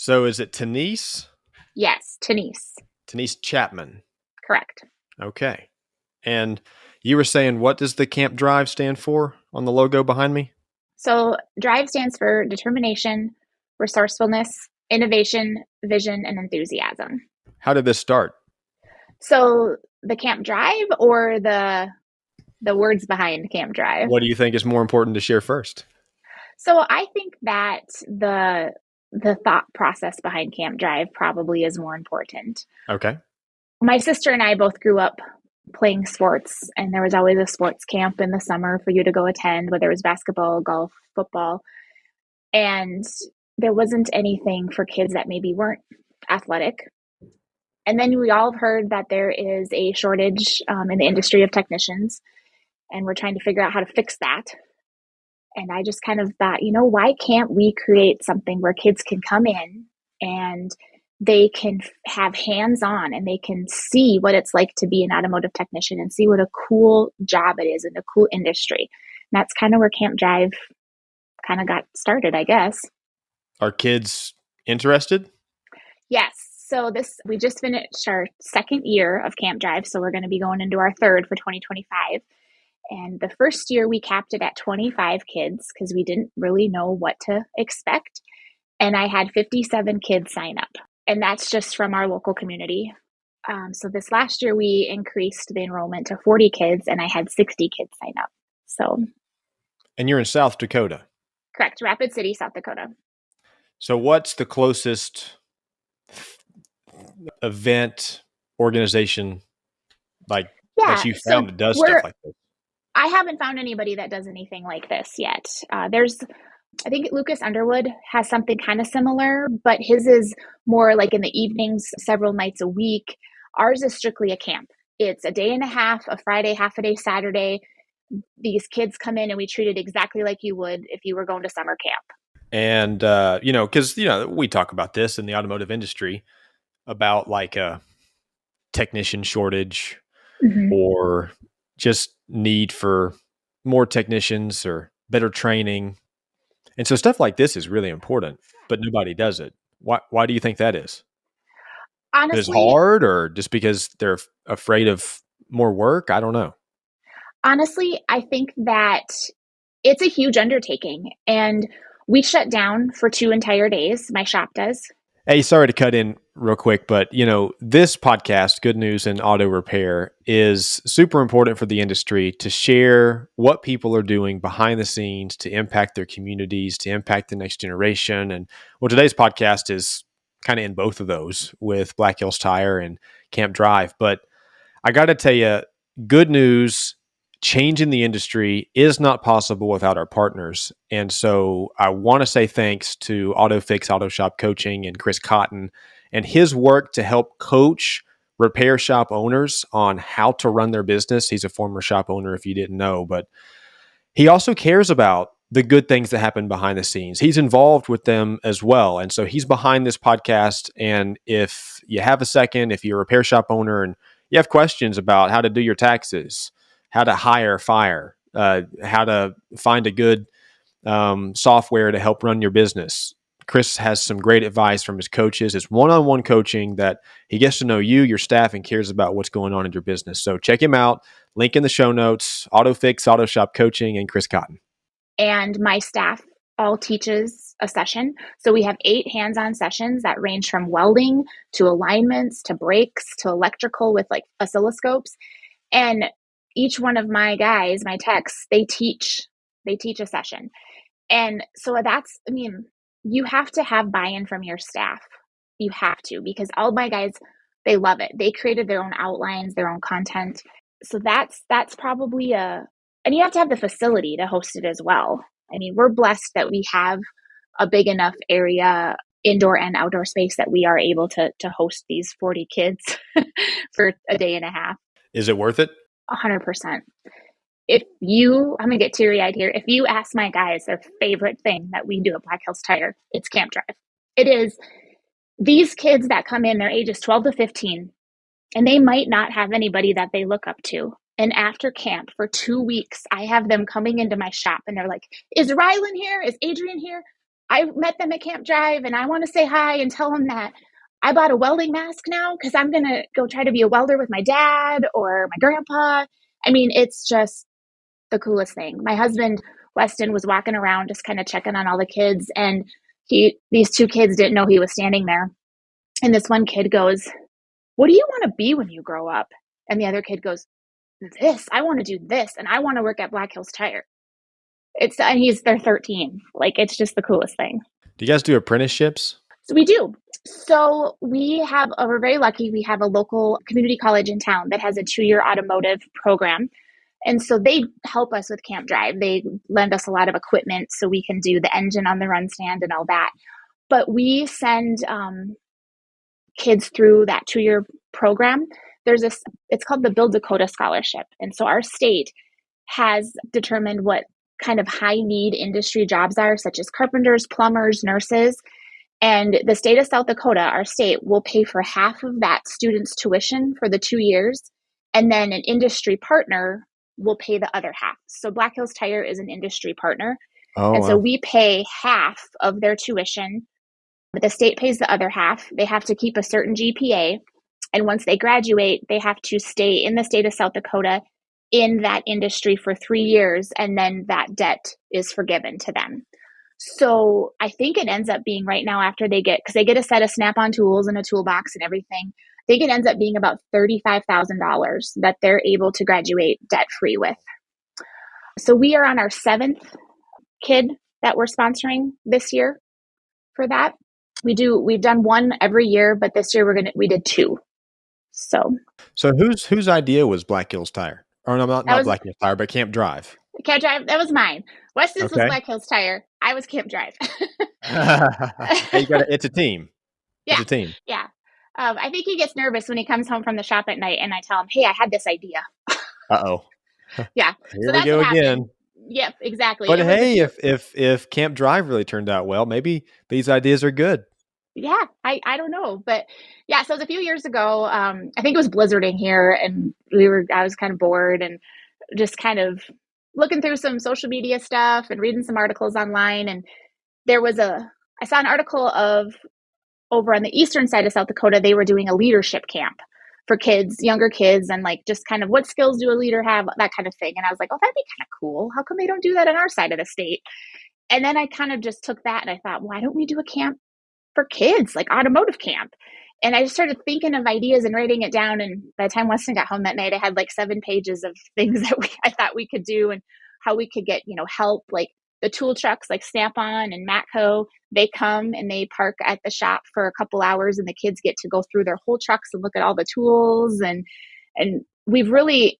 So is it Tenise? Yes, Tenise. Tenise Chapman. Correct. Okay. And you were saying, what does the Camp Drive stand for on the logo behind me? So DRIVE stands for determination, resourcefulness, innovation, vision, and enthusiasm. How did this start? So the Camp Drive or the words behind Camp Drive? What do you think is more important to share first? So I think that the thought process behind Camp Drive probably is more important. Okay. My sister and I both grew up playing sports, and there was always a sports camp in the summer for you to go attend, whether it was basketball, golf, football. And there wasn't anything for kids that maybe weren't athletic. And then we all have heard that there is a shortage in the industry of technicians, and we're trying to figure out how to fix that. And I just kind of thought, why can't we create something where kids can come in and they can have hands-on and they can see what it's like to be an automotive technician and see what a cool job it is and a cool industry. And that's kind of where Camp Drive kind of got started, I guess. Are kids interested? Yes. So we just finished our second year of Camp Drive. So we're going to be going into our third for 2025. And the first year we capped it at 25 kids because we didn't really know what to expect. And I had 57 kids sign up. And that's just from our local community. So this last year we increased the enrollment to 40 kids and I had 60 kids sign up. So. And you're in South Dakota? Correct. Rapid City, South Dakota. So what's the closest event organization that you found that does stuff like this? I haven't found anybody that does anything like this yet. I think Lucas Underwood has something kind of similar, but his is more like in the evenings, several nights a week. Ours is strictly a camp. It's a day and a half, a Friday, half a day Saturday. These kids come in and we treat it exactly like you would if you were going to summer camp. And, because, we talk about this in the automotive industry about like a technician shortage or just need for more technicians or better training. And so stuff like this is really important, but nobody does it. Why do you think that is? Honestly, it's hard or just because they're afraid of more work? I don't know. Honestly, I think that it's a huge undertaking and we shut down for 2 entire days. My shop does. Hey, sorry to cut in real quick, but this podcast, Good News in Auto Repair, is super important for the industry to share what people are doing behind the scenes to impact their communities, to impact the next generation. And today's podcast is kind of in both of those with Black Hills Tire and Camp Drive. But I got to tell you, good news, changing the industry is not possible without our partners. And so I want to say thanks to AutoFix Auto Shop Coaching and Chris Cotton and his work to help coach repair shop owners on how to run their business. He's a former shop owner, if you didn't know, but he also cares about the good things that happen behind the scenes. He's involved with them as well. And so he's behind this podcast. And if you have a second, if you're a repair shop owner and you have questions about how to do your taxes, how to hire, fire, how to find a good software to help run your business, Chris has some great advice from his coaches. It's one-on-one coaching that he gets to know you, your staff, and cares about what's going on in your business. So check him out. Link in the show notes, AutoFix, Auto Shop Coaching, and Chris Cotton. And my staff all teaches a session. So we have 8 hands-on sessions that range from welding to alignments to brakes to electrical with like oscilloscopes. And each one of my guys, my techs, they teach a session. And so you have to have buy-in from your staff. You have to, because all my guys, they love it. They created their own outlines, their own content. So that's probably and you have to have the facility to host it as well. I mean, we're blessed that we have a big enough area, indoor and outdoor space, that we are able to host these 40 kids for a day and a half. Is it worth it? 100%. I'm going to get teary-eyed here. If you ask my guys their favorite thing that we do at Black Hills Tire, it's Camp Drive. It is these kids that come in, their ages 12 to 15, and they might not have anybody that they look up to. And after camp for 2 weeks, I have them coming into my shop and they're like, is Rylan here? Is Adrian here? I met them at Camp Drive and I want to say hi and tell them that I bought a welding mask now because I'm going to go try to be a welder with my dad or my grandpa. I mean, it's just the coolest thing. My husband, Weston, was walking around just kind of checking on all the kids, and these two kids didn't know he was standing there. And this one kid goes, "What do you want to be when you grow up?" And the other kid goes, "This. I want to do this, and I want to work at Black Hills Tire." They're 13. Like, it's just the coolest thing. Do you guys do apprenticeships? So we do. So we're very lucky. We have a local community college in town that has a 2-year automotive program. And so they help us with Camp Drive. They lend us a lot of equipment so we can do the engine on the run stand and all that. But we send kids through that 2-year program. It's called the Build Dakota Scholarship. And so our state has determined what kind of high need industry jobs are, such as carpenters, plumbers, nurses. And the state of South Dakota, our state, will pay for half of that student's tuition for the 2 years. And then an industry partner will pay the other half. So Black Hills Tire is an industry partner. Oh, and wow. so we pay half of their tuition, but the state pays the other half. They have to keep a certain GPA. And once they graduate, they have to stay in the state of South Dakota in that industry for 3 years. And then that debt is forgiven to them. So I think it ends up being right now because they get a set of Snap-on tools and a toolbox and everything. I think it ends up being about $35,000 that they're able to graduate debt-free with. So we are on our 7th kid that we're sponsoring this year for that. We've done one every year, but this year we did 2. So whose idea was Black Hills Tire? Or no, not Black Hills Tire, but Camp Drive. Camp Drive, that was mine. Weston's was Okay. Black Hills Tire. I was Camp Drive. Hey, it's a team. Yeah. It's a team. Yeah. I think he gets nervous when he comes home from the shop at night and I tell him, "Hey, I had this idea." Uh-oh. Yeah. Here we go again. Yep, exactly. But hey, if Camp Drive really turned out well, maybe these ideas are good. Yeah, I don't know, but yeah. So it was a few years ago. I think it was blizzarding here, and I was kind of bored and just kind of looking through some social media stuff and reading some articles online. And I saw an article of over on the eastern side of South Dakota, they were doing a leadership camp for kids, younger kids, and like just kind of what skills do a leader have, that kind of thing. And I was like, oh, that'd be kind of cool. How come they don't do that on our side of the state? And then I kind of just took that and I thought, why don't we do a camp for kids, like automotive camp? And I just started thinking of ideas and writing it down. And by the time Weston got home that night, I had like 7 pages of things that I thought we could do and how we could get, help. Like the tool trucks, like Snap-on and Matco, they come and they park at the shop for a couple hours, and the kids get to go through their whole trucks and look at all the tools. And we've really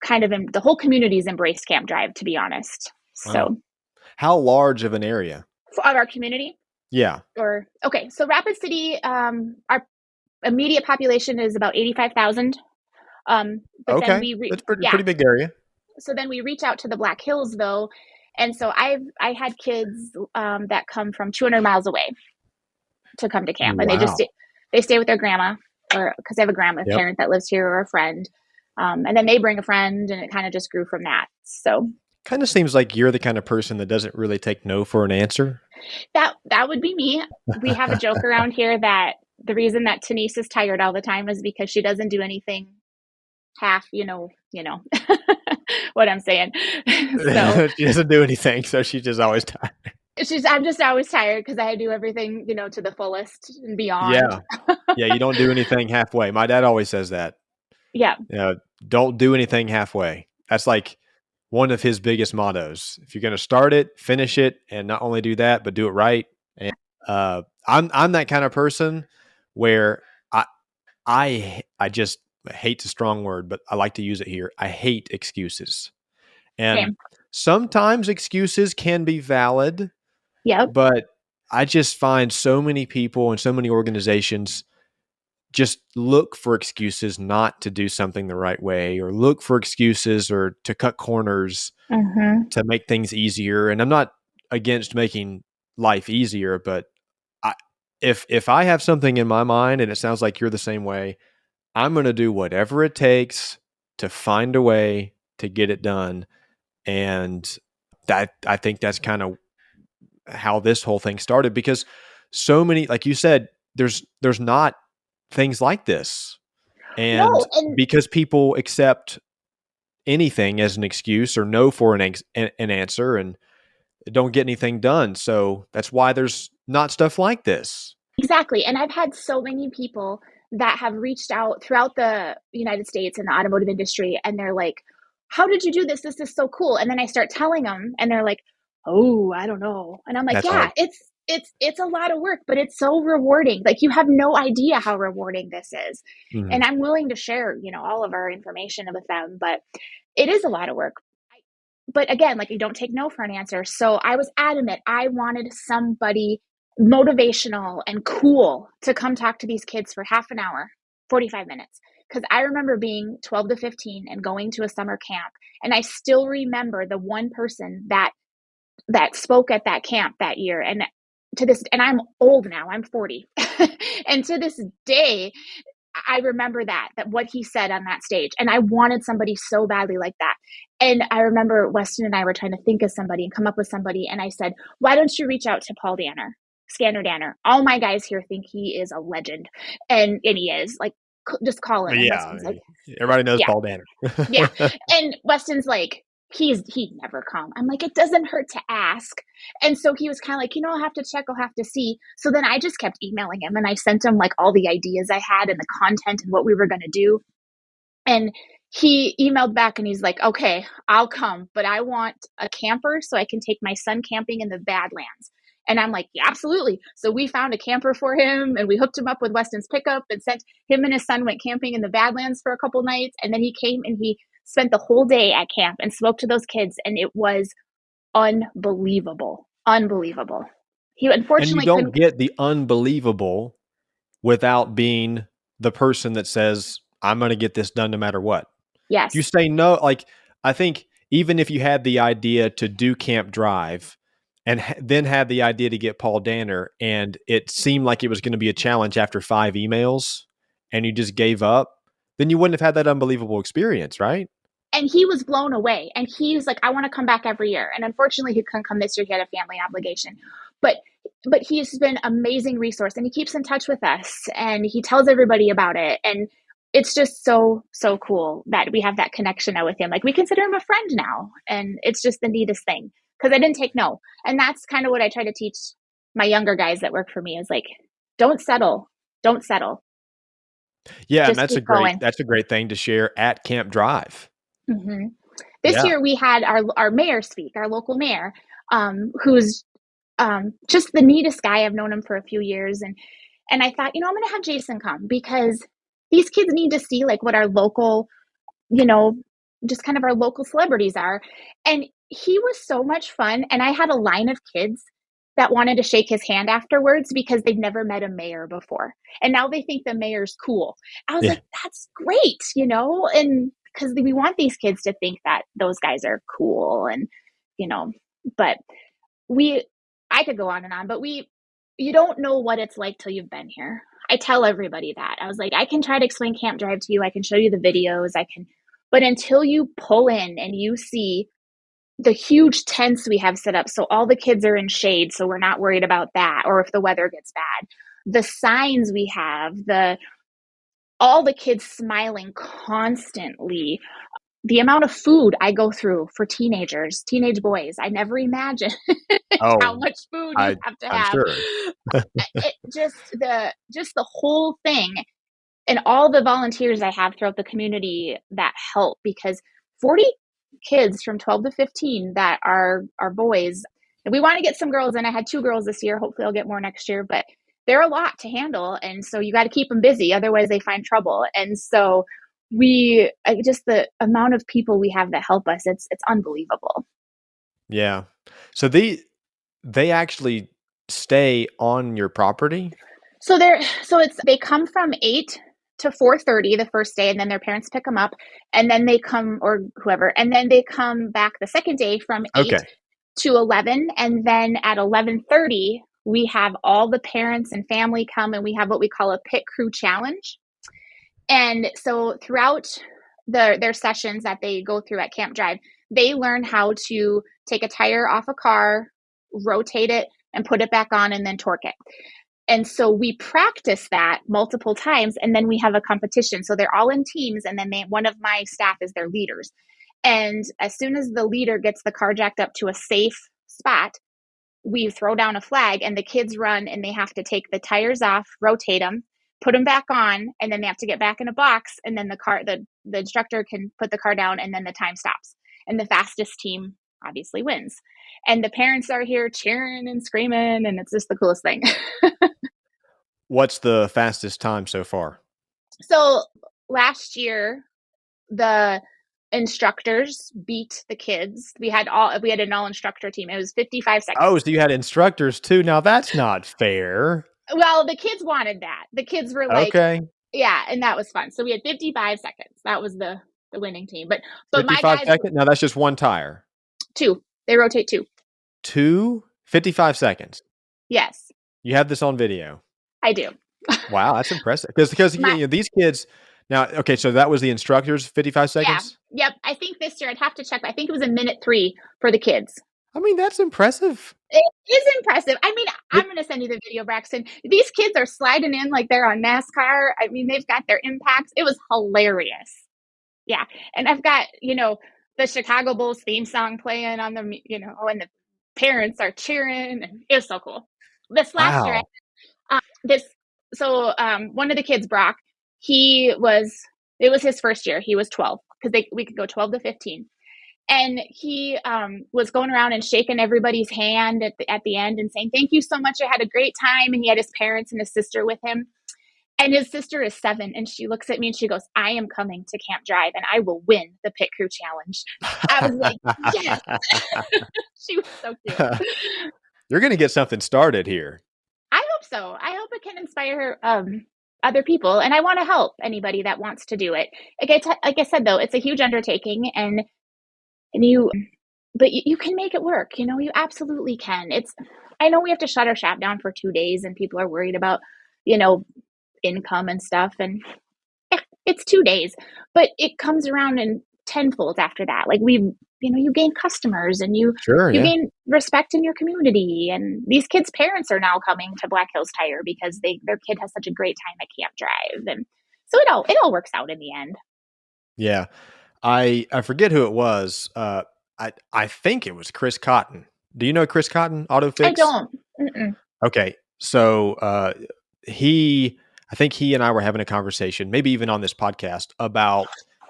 kind of the whole community's embraced Camp Drive, to be honest. Wow. So, how large of an area of our community? Yeah. Okay. So Rapid City, our immediate population is about 85,000. But okay, then that's pretty big area. So then we reach out to the Black Hills, though, and so I had kids that come from 200 miles away to come to camp, and they stay with their grandma, or because they have a grandparent that lives here, or a friend, and then they bring a friend, and it kind of just grew from that. So kind of seems like you're the kind of person that doesn't really take no for an answer. That would be me. We have a joke around here that the reason that Tenise is tired all the time is because she doesn't do anything half, what I'm saying. So she doesn't do anything, so she's just always tired. I'm just always tired because I do everything, to the fullest and beyond. Yeah, you don't do anything halfway. My dad always says that. Yeah. Don't do anything halfway. That's like one of his biggest mottos. If you're going to start it, finish it, and not only do that, but do it right. And I'm that kind of person where I just hate's a strong word, but I like to use it here. I hate excuses. And sometimes excuses can be valid. Yeah. But I just find so many people and so many organizations just look for excuses not to do something the right way, or look for excuses or to cut corners to make things easier. And I'm not against making life easier, but if I have something in my mind, and it sounds like you're the same way, I'm going to do whatever it takes to find a way to get it done. And I think that's kind of how this whole thing started, because so many, like you said, there's not things like this. And No, and because people accept anything as an excuse or no for an answer and don't get anything done. So that's why there's not stuff like this. exactly. And I've had so many people that have reached out throughout the United States in the automotive industry, and they're like, "How did you do this? This is so cool." And then I start telling them, and they're like, "Oh, I don't know." And I'm like, That's "Yeah, hard. it's a lot of work, but it's so rewarding. Like you have no idea how rewarding this is." Mhm. And I'm willing to share, all of our information with them, but it is a lot of work. But again, like you don't take no for an answer. So I was adamant. I wanted somebody motivational and cool to come talk to these kids for half an hour, 45 minutes. Because I remember being 12 to 15 and going to a summer camp. And I still remember the one person that spoke at that camp that year. And I'm old now, I'm 40. And to this day, I remember that what he said on that stage. And I wanted somebody so badly like that. And I remember Weston and I were trying to think of somebody and come up with somebody. And I said, why don't you reach out to Paul Danner, Scanner Danner? All my guys here think he is a legend. And he is. Like, just call him. And Yeah, I Weston's like, mean, everybody knows yeah, Paul Danner. yeah. And Weston's like, he'd never come. I'm like, it doesn't hurt to ask. And so he was kind of like, I'll have to check, I'll have to see. So then I just kept emailing him and I sent him like all the ideas I had and the content and what we were going to do. And he emailed back and he's like, okay, I'll come, but I want a camper so I can take my son camping in the Badlands. And I'm like, yeah, absolutely. So we found a camper for him and we hooked him up with Weston's pickup and sent him and his son went camping in the Badlands for a couple nights. And then he came and he spent the whole day at camp and spoke to those kids. And it was unbelievable. Unbelievable. He And you unfortunately don't couldn't. get the unbelievable without being the person that says, I'm going to get this done no matter what. If you Yes. say no, like, I think even if you had the idea to do Camp Drive and then had the idea to get Paul Danner and it seemed like it was going to be a challenge after 5 emails and you just gave up, then you wouldn't have had that unbelievable experience, right? And he was blown away. And he was like, I want to come back every year. And unfortunately, he couldn't come this year. He had a family obligation. But he's been an amazing resource and he keeps in touch with us and he tells everybody about it. And it's just so, so cool that we have that connection now with him. Like we consider him a friend now. And it's just the neatest thing because I didn't take no. And that's kind of what I try to teach my younger guys that work for me is like, don't settle. Don't settle. Yeah, and Just keep going. that's a great thing to share at Camp Drive. Mm-hmm. This Yeah. year we had our mayor speak, our local mayor, who's just the neatest guy. I've known him for a few years, and I thought, I'm going to have Jason come because these kids need to see like what our local, you know, just kind of our local celebrities are. And he was so much fun. And I had a line of kids that wanted to shake his hand afterwards because they'd never met a mayor before. And now they think the mayor's cool. I was Yeah. like, that's great, and because we want these kids to think that those guys are cool and, but I could go on and on, but you don't know what it's like till you've been here. I tell everybody that. I was like, I can try to explain Camp Drive to you. I can show you the videos. But until you pull in and you see the huge tents we have set up, so all the kids are in shade, so we're not worried about that, or if the weather gets bad. The signs we have, all the kids smiling constantly. The amount of food I go through for teenage boys, I never imagined how Oh, much food you have to I'm have. sure. It just the whole thing and all the volunteers I have throughout the community that help because 40 kids from 12 to 15 that are boys. And we want to get some girls in. I had 2 girls this year. Hopefully I'll get more next year, but they're a lot to handle. And so you got to keep them busy. Otherwise they find trouble. And so just the amount of people we have that help us, it's unbelievable. Yeah. So they actually stay on your property? They come from 8 to 4:30 the first day, and then their parents pick them up, and then they come or whoever, and then they come back the second day from 8 Okay. to 11, and then at 11:30 we have all the parents and family come, and we have what we call a pit crew challenge. And so throughout their sessions that they go through at Camp Drive, they learn how to take a tire off a car, rotate it, and put it back on, and then torque it. And so we practice that multiple times, and then we have a competition. So they're all in teams, and then one of my staff is their leaders. And as soon as the leader gets the car jacked up to a safe spot, we throw down a flag, and the kids run, and they have to take the tires off, rotate them, put them back on, and then they have to get back in a box, and then the instructor can put the car down, and then the time stops. And the fastest team obviously wins. And the parents are here cheering and screaming, and it's just the coolest thing. What's the fastest time so far? So last year, the instructors beat the kids. We had an all instructor team. It was 55 seconds. Oh, so you had instructors too. Now that's not fair. Well, the kids wanted that. The kids were like, okay. Yeah, and that was fun. So we had 55 seconds. That was the winning team. But 55 my guys, seconds? Now that's just one tire. Two. They rotate two. 55 seconds. Yes. You have this on video. I do. Wow, that's impressive. Because these kids now, okay, so that was the instructors, 55 seconds? Yeah. Yep. I think this year, I'd have to check. I think it was a minute 3 for the kids. I mean, that's impressive. It is impressive. I mean, I'm going to send you the video, Braxton. These kids are sliding in like they're on NASCAR. I mean, they've got their impacts. It was hilarious. Yeah. And I've got, the Chicago Bulls theme song playing on the, and the parents are cheering. And it was so cool. This last year, one of the kids, Brock, it was his first year. He was 12 because we could go 12 to 15. And he was going around and shaking everybody's hand at the end and saying, "Thank you so much. I had a great time." And he had his parents and his sister with him. And his sister is 7. And she looks at me and she goes, "I am coming to Camp Drive and I will win the pit crew challenge." I was like, yes. She was so cute. You're going to get something started here. I hope so. I hope it can inspire other people. And I want to help anybody that wants to do it. Like I said, though, it's a huge undertaking, but you can make it work. You absolutely can. I know we have to shut our shop down for 2 days and people are worried about, income and stuff. And it's 2 days, but it comes around in tenfold after that. Like you gain customers and you gain respect in your community. And these kids' parents are now coming to Black Hills Tire because their kid has such a great time at Camp Drive. And so it all works out in the end. Yeah. I forget who it was. I think it was Chris Cotton. Do you know Chris Cotton, AutoFix? I don't. Mm-mm. Okay. So I think he and I were having a conversation, maybe even on this podcast, about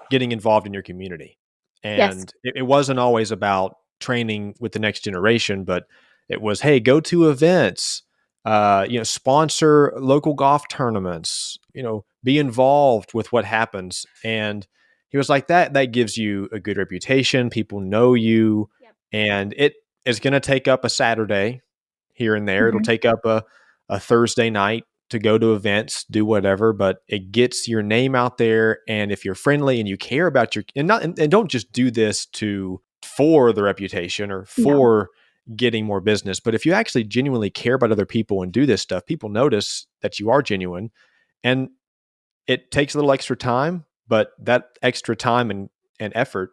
getting involved in your community. And it wasn't always about training with the next generation, but it was, hey, go to events, sponsor local golf tournaments, be involved with what happens. And he was like, that gives you a good reputation. People know you. Yep. And it is going to take up a Saturday here and there. Mm-hmm. It'll take up a Thursday night to go to events, do whatever, but it gets your name out there. And if you're friendly and you care about and don't just do this for the reputation or for getting more business, but if you actually genuinely care about other people and do this stuff, people notice that you are genuine. And it takes a little extra time, but that extra time and effort,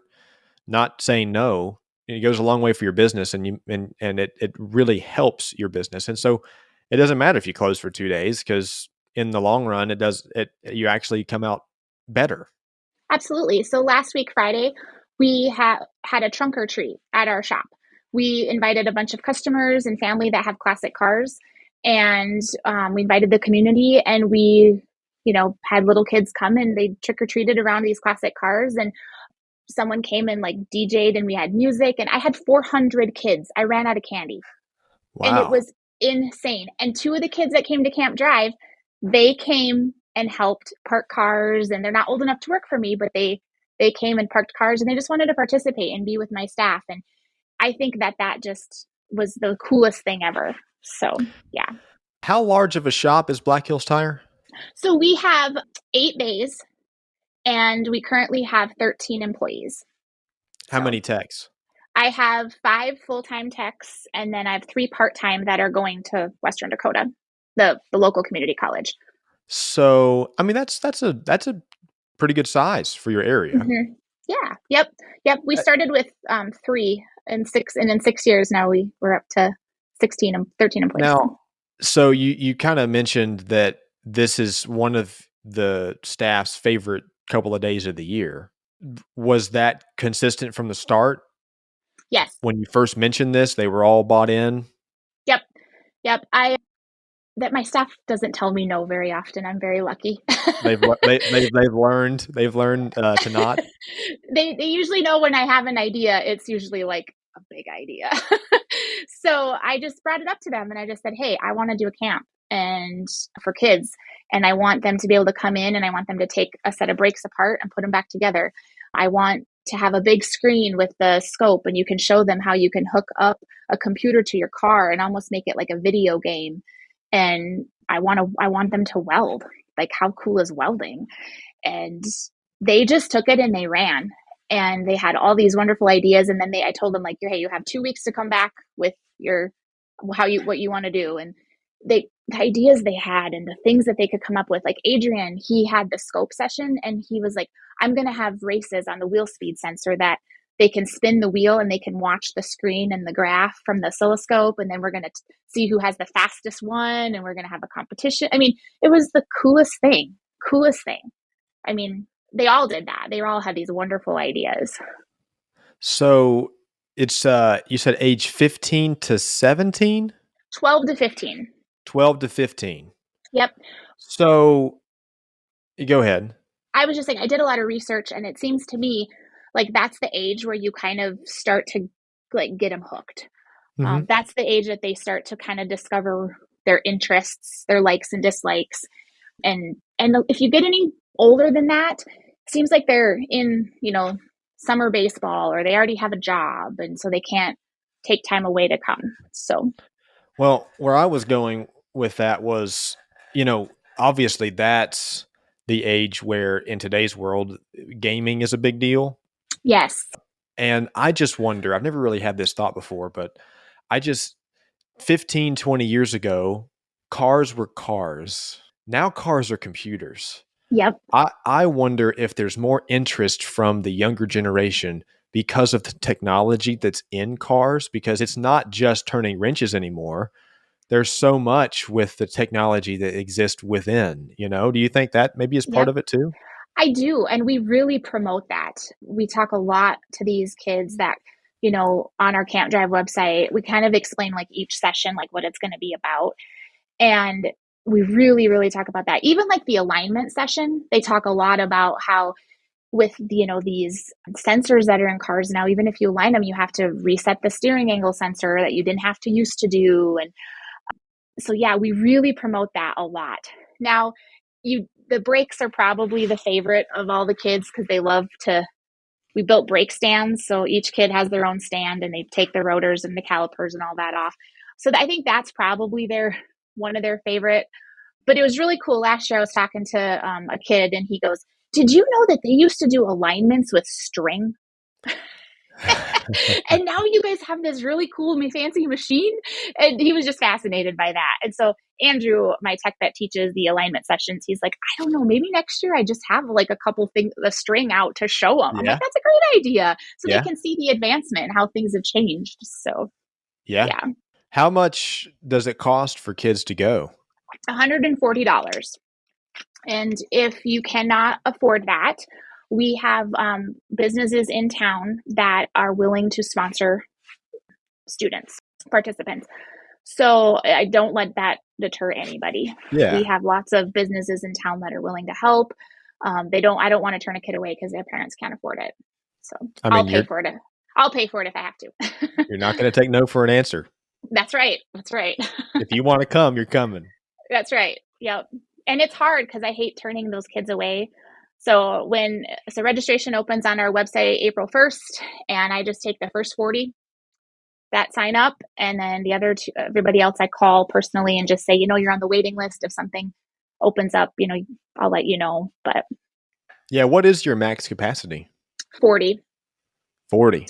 not saying no, it goes a long way for your business, and it really helps your business. And so it doesn't matter if you close for 2 days, because in the long run, you actually come out better. Absolutely. So last week, Friday, we had a trunk or treat at our shop. We invited a bunch of customers and family that have classic cars, and we invited the community, and we, had little kids come and they trick or treated around these classic cars, and someone came and like DJ'd, and we had music, and I had 400 kids. I ran out of candy. Wow. And it was insane. And 2 of the kids that came to Camp Drive, they came and helped park cars, and they're not old enough to work for me, but they came and parked cars, and they just wanted to participate and be with my staff. And I think that just was the coolest thing ever. So, yeah. How large of a shop is Black Hills Tire? So we have 8 bays, and we currently have 13 employees. How many techs? I have 5 full-time techs, and then I have 3 part-time that are going to Western Dakota, the local community college. So, I mean, that's a pretty good size for your area. Mm-hmm. Yeah. Yep. We started with 3 and 6, and in 6 years now we're up to 13 employees. Now, so you kind of mentioned that this is one of the staff's favorite couple of days of the year. Was that consistent from the start? Yes. When you first mentioned this, they were all bought in? Yep. Yep. That my staff doesn't tell me no very often. I'm very lucky. They've learned to not. They usually know when I have an idea. It's usually like a big idea. So I just brought it up to them and I just said, hey, I want to do a camp and for kids, and I want them to be able to come in and I want them to take a set of brakes apart and put them back together. I want to have a big screen with the scope and you can show them how you can hook up a computer to your car and almost make it like a video game. And I want them to weld. Like, how cool is welding? And they just took it and they ran, and they had all these wonderful ideas. And then I told them, like, hey, you have 2 weeks to come back with your what you want to do. And the ideas they had and the things that they could come up with, like Adrian, he had the scope session and he was like, I'm going to have races on the wheel speed sensor that they can spin the wheel and they can watch the screen and the graph from the oscilloscope, and then we're going to see who has the fastest one, and we're going to have a competition. I mean, it was the coolest thing. I mean, they all did that. They all had these wonderful ideas. So it's you said age 15 to 17? 12 to 15. 12 to 15. Yep. So go ahead. I was just saying, I did a lot of research, and it seems to me like that's the age where you kind of start to like get them hooked. Mm-hmm. That's the age that they start to kind of discover their interests, their likes and dislikes. And if you get any older than that, it seems like they're in, summer baseball, or they already have a job, and so they can't take time away to come. So, well, where I was going with that was, obviously that's the age where in today's world, gaming is a big deal. yes. And I just wonder, I've never really had this thought before, but 15, 20 years ago, cars were cars. Now cars are computers. Yep. I wonder if there's more interest from the younger generation because of the technology that's in cars, because it's not just turning wrenches anymore. There's so much with the technology that exists within, do you think that maybe is part Yep. of it too? I do. And we really promote that. We talk a lot to these kids that, on our Camp Drive website, we kind of explain like each session, like what it's going to be about. And we really, really talk about that. Even like the alignment session, they talk a lot about how with, these sensors that are in cars now, even if you align them, you have to reset the steering angle sensor that you didn't have to used to do. And so, yeah, we really promote that a lot. Now, the brakes are probably the favorite of all the kids because we built brake stands. So each kid has their own stand and they take the rotors and the calipers and all that off. So I think that's probably one of their favorite. But it was really cool. Last year I was talking to a kid and he goes, did you know that they used to do alignments with string? And now you guys have this really cool fancy machine. And he was just fascinated by that. And so Andrew, my tech that teaches the alignment sessions, he's like, I don't know, maybe next year I just have like a couple things, the string out to show them. I'm Yeah. like, that's a great idea. So Yeah. they can see the advancement and how things have changed. So Yeah. How much does it cost for kids to go? $140. And if you cannot afford that, we have businesses in town that are willing to sponsor participants. So I don't let that deter anybody. Yeah. We have lots of businesses in town that are willing to help. I don't want to turn a kid away because their parents can't afford it. So I'll pay for it. I'll pay for it if I have to. You're not going to take no for an answer. That's right. If you want to come, you're coming. That's right. Yep. And it's hard because I hate turning those kids away. So registration opens on our website April 1st, and I just take the first 40 that sign up, and then the other two, everybody else I call personally and just say, you're on the waiting list. If something opens up, I'll let you know. But yeah, what is your max capacity? 40. 40.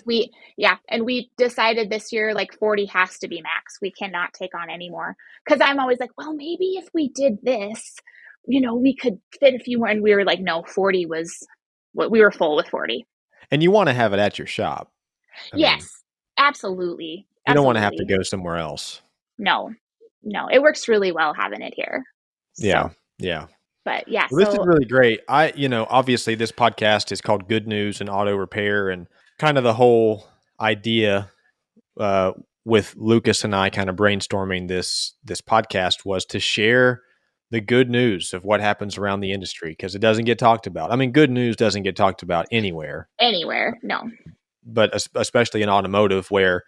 And we decided this year, like 40 has to be max. We cannot take on any more. Because I'm always like, well, maybe if we did this, we could fit a few more. And we were like, no, 40 was what we were full with 40. And you want to have it at your shop. Yes, absolutely. You don't want to have to go somewhere else. No, no, it works really well having it here. Yeah. So, Yeah. but yeah, Well, this is so really great. Obviously this podcast is called Good News in Auto Repair, and kind of the whole idea uh, with Lucas and I kind of brainstorming this podcast was to share the good news of what happens around the industry, because it doesn't get talked about. I mean, good news doesn't get talked about anywhere, anywhere, no. but especially in automotive, where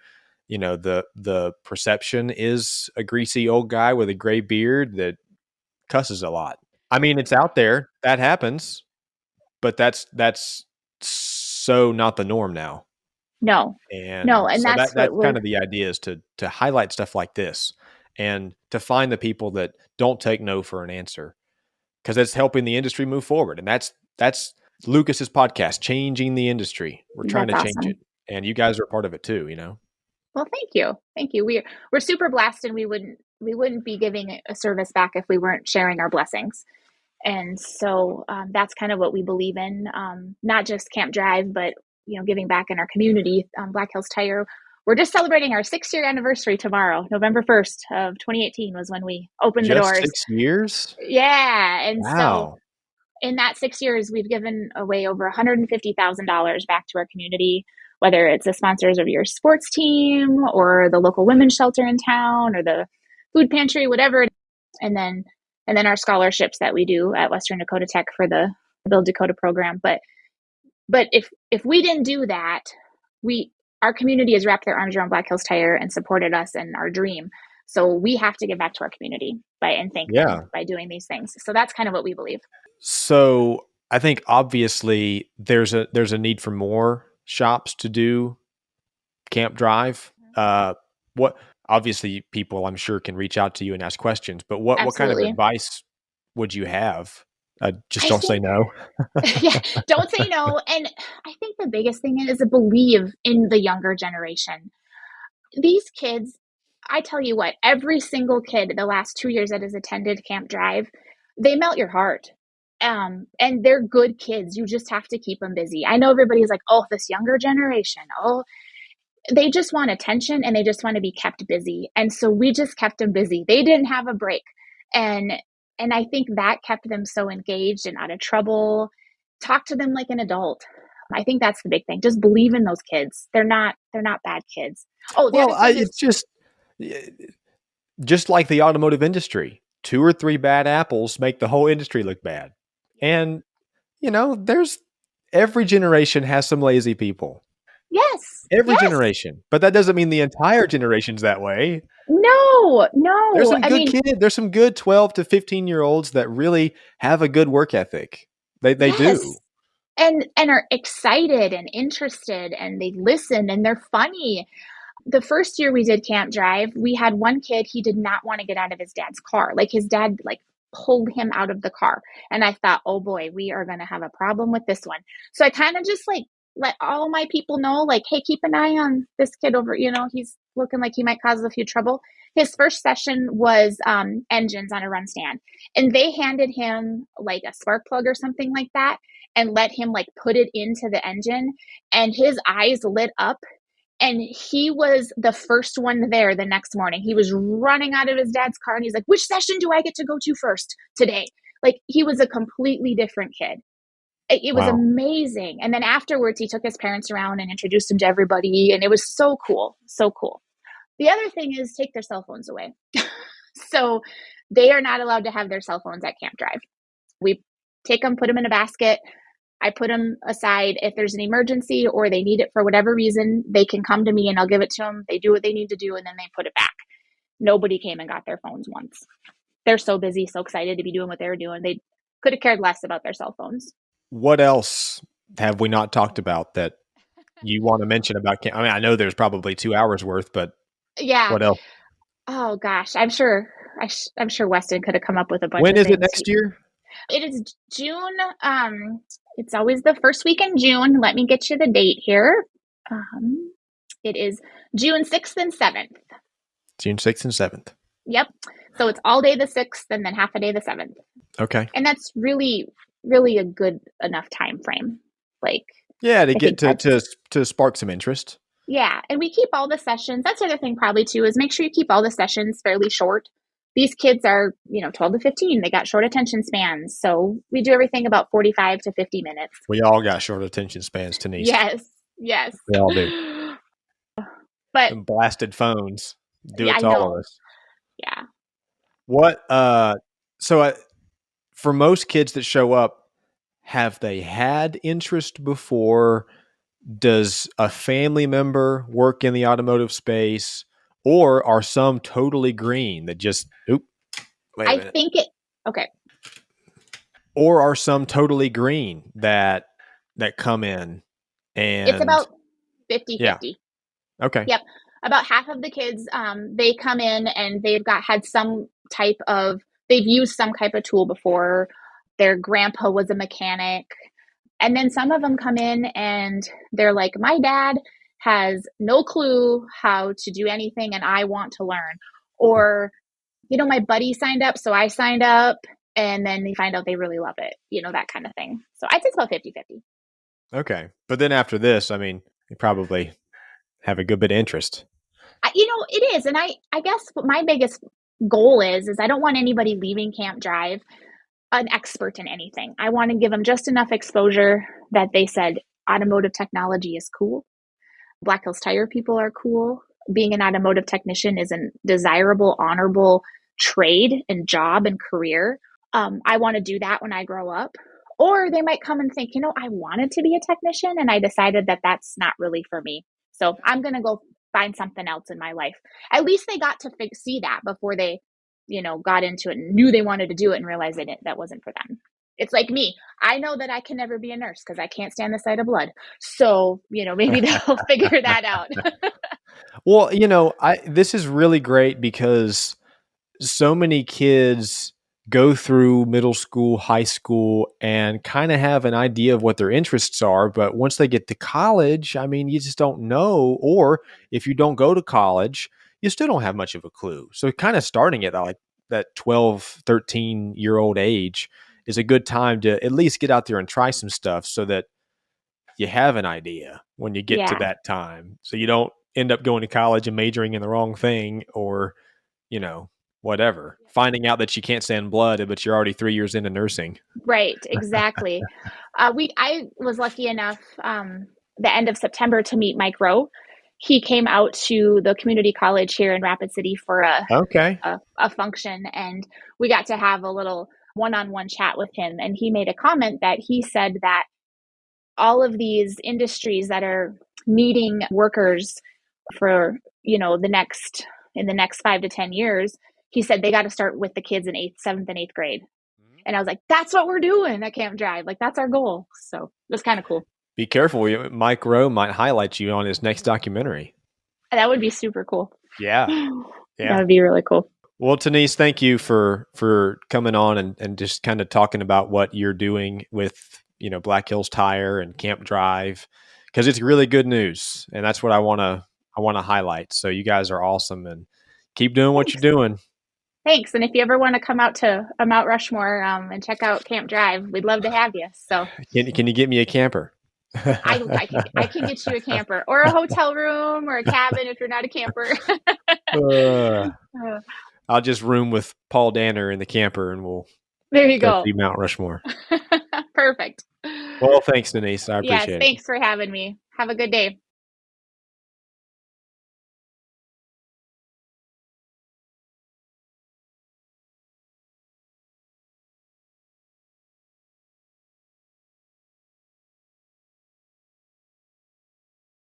the perception is a greasy old guy with a gray beard that cusses a lot. I mean, it's out there. That happens, but that's so not the norm now. No, no, And and so that's what that's we're kind of the idea, is to highlight stuff like this and to find the people that don't take no for an answer, because it's helping the industry move forward. And that's Lucas's podcast, Changing the Industry. We're trying that's to change awesome. it. And you guys are a part of it too, you know? Well, thank you. Thank you. We're super blessed and we wouldn't be giving a service back if we weren't sharing our blessings. And so that's kind of what we believe in, not just Camp Drive, but giving back in our community. Black Hills Tire, we're just celebrating our 6-year anniversary tomorrow. November 1st of 2018 was when we opened the Just doors. 6 years? Yeah, and so Wow. in that 6 years, we've given away over $150,000 back to our community, whether it's the sponsors of your sports team or the local women's shelter in town or the food pantry, whatever. And then our scholarships that we do at Western Dakota Tech for the Build Dakota program. But if we didn't do that, our community has wrapped their arms around Black Hills Tire and supported us in our dream. So we have to give back to our community and thank them Yeah. by doing these things. So that's kind of what we believe. So I think obviously there's a need for more shops to do Camp Drive. What Obviously people, I'm sure, can reach out to you and ask questions, but what kind of Absolutely. advice would you have? Just I don't say think, no. yeah, don't say no. And I think the biggest thing is to believe in the younger generation. These kids, I tell you what, every single kid the last 2 years that has attended Camp Drive, they melt your heart. And they're good kids. You just have to keep them busy. I know everybody's like, oh, this younger generation, oh, they just want attention and they just want to be kept busy. And so we just kept them busy. They didn't have a break. And I think that kept them so engaged and out of trouble. Talk to them like an adult. I think that's the big thing. Just believe in those kids. They're not bad kids. Oh, the Well, other thing it's is, just like the automotive industry. 2 or 3 bad apples make the whole industry look bad. And there's every generation has some lazy people. yes, Every yes. generation. But that doesn't mean the entire generation's that way. No, no. I mean, There's some good 12 to 15-year-olds that really have a good work ethic. They do. yes. And are excited and interested and they listen and they're funny. The first year we did Camp Drive, we had one kid, he did not want to get out of his dad's car. Like his dad pulled him out of the car. And I thought, oh boy, we are going to have a problem with this one. So I kind of just let all my people know, like, hey, keep an eye on this kid over, he's looking like he might cause a few trouble. His first session was engines on a run stand. And they handed him like a spark plug or something like that and let him put it into the engine. And his eyes lit up and he was the first one there the next morning. He was running out of his dad's car and he's like, which session do I get to go to first today? Like he was a completely different kid. It was Wow. amazing. And then afterwards, he took his parents around and introduced him to everybody. And it was so cool. So cool. The other thing is take their cell phones away. So they are not allowed to have their cell phones at Camp Drive. We take them, put them in a basket. I put them aside. If there's an emergency or they need it for whatever reason, they can come to me and I'll give it to them. They do what they need to do and then they put it back. Nobody came and got their phones once. They're so busy, so excited to be doing what they were doing. They could have cared less about their cell phones. What else have we not talked about that you want to mention about Camp? I mean, I know there's probably 2 hours worth, but Yeah. what else? Oh gosh, I'm sure Weston could have come up with a bunch When of is it things. next year? It is June. It's always the first week in June. Let me get you the date here. It is June 6th and 7th. June 6th and 7th. Yep. So it's all day the 6th and then half a day the 7th. Okay. And that's really, really a good enough time frame. Yeah, to I get think that's to spark some interest. Yeah, and we keep all the sessions. That's the other thing probably too is make sure you keep all the sessions fairly short. These kids are, 12 to 15. They got short attention spans. So we do everything about 45 to 50 minutes. We all got short attention spans, Tenise. Yes. Yes. We all do. But And blasted phones do yeah, it I to all of know. us. Yeah. What, so for most kids that show up, have they had interest before? Does a family member work in the automotive space, or are some totally green that just, oop, wait a I minute, think it okay. or are some totally green that come in It's and about 50 yeah, 50. okay, Yep. About half of the kids, they come in and had some type of, they've used some type of tool before. Their grandpa was a mechanic. And then some of them come in and they're like, my dad has no clue how to do anything and I want to learn. Or, my buddy signed up, so I signed up. And then they find out they really love it, that kind of thing. So I'd say it's about 50-50. okay. But then after this, I mean, you probably have a good bit of interest. It is. And I guess what my biggest goal is I don't want anybody leaving Camp Drive an expert in anything. I want to give them just enough exposure that they said automotive technology is cool. Black Hills Tire people are cool. Being an automotive technician is a desirable, honorable trade and job and career. I want to do that when I grow up. Or they might come and think, I wanted to be a technician and I decided that that's not really for me. So I'm going to go find something else in my life. At least they got to see that before they, got into it and knew they wanted to do it and realized that wasn't for them. It's like me. I know that I can never be a nurse because I can't stand the sight of blood. So, maybe they'll figure that out. Well, this is really great because so many kids go through middle school, high school, and kind of have an idea of what their interests are. But once they get to college, I mean, you just don't know. Or if you don't go to college, you still don't have much of a clue. So kind of starting at like that 12, 13-year-old age is a good time to at least get out there and try some stuff so that you have an idea when you get to Yeah. that time. So you don't end up going to college and majoring in the wrong thing or, whatever. Finding out that you can't stand blood, but you're already 3 years into nursing. Right, exactly. I was lucky enough the end of September to meet Mike Rowe. He came out to the community college here in Rapid City for Okay. a function, and we got to have a little one-on-one chat with him. And he made a comment that he said that all of these industries that are needing workers for the next 5 to 10 years, he said they got to start with the kids in seventh and eighth grade. And I was like, that's what we're doing at Camp Drive. Like, that's our goal. So it was kind of cool. Be careful. Mike Rowe might highlight you on his next documentary. That would be super cool. Yeah. That Yeah. would be really cool. Well, Tenise, thank you for coming on and just kind of talking about what you're doing with, Black Hills Tire and Camp Drive, because it's really good news. And that's what I want to highlight. So you guys are awesome and keep doing what you're Thanks. doing. Thanks. And if you ever want to come out to Mount Rushmore and check out Camp Drive, we'd love to have you. So Can you get me a camper? I can get you a camper or a hotel room or a cabin if you're not a camper. Uh, I'll just room with Paul Danner in the camper and we'll There you go go. see Mount Rushmore. Perfect. Well, thanks, Denise. I Yes, appreciate it. thanks for having me. Have a good day.